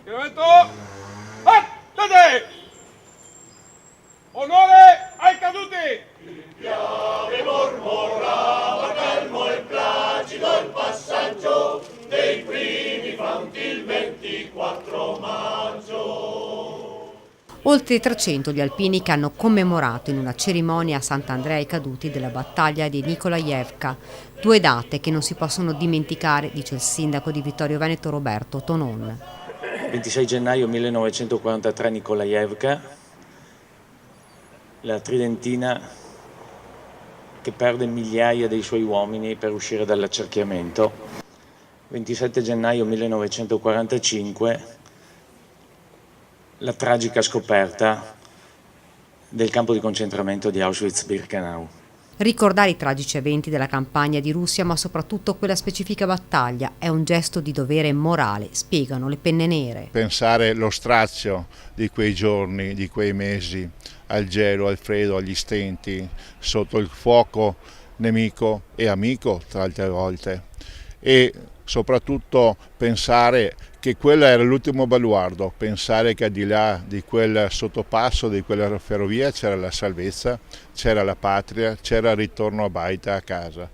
Schieramento, attate! Onore ai caduti! Piave mormorava calmo e placido il passaggio dei primi fanti il 24 maggio. Oltre 300 gli alpini che hanno commemorato in una cerimonia a Sant'Andrea i caduti della battaglia di Nikolajevka, 2 date che non si possono dimenticare, dice il sindaco di Vittorio Veneto Roberto Tonon. 26 gennaio 1943 Nikolajevka, la tridentina che perde migliaia dei suoi uomini per uscire dall'accerchiamento. 27 gennaio 1945 la tragica scoperta del campo di concentramento di Auschwitz-Birkenau. Ricordare i tragici eventi della campagna di Russia, ma soprattutto quella specifica battaglia, è un gesto di dovere morale, spiegano le penne nere. Pensare lo strazio di quei giorni, di quei mesi, al gelo, al freddo, agli stenti, sotto il fuoco nemico e amico tante volte, e soprattutto pensare che quello era l'ultimo baluardo, pensare che al di là di quel sottopasso, di quella ferrovia c'era la salvezza, c'era la patria, c'era il ritorno a baita, a casa.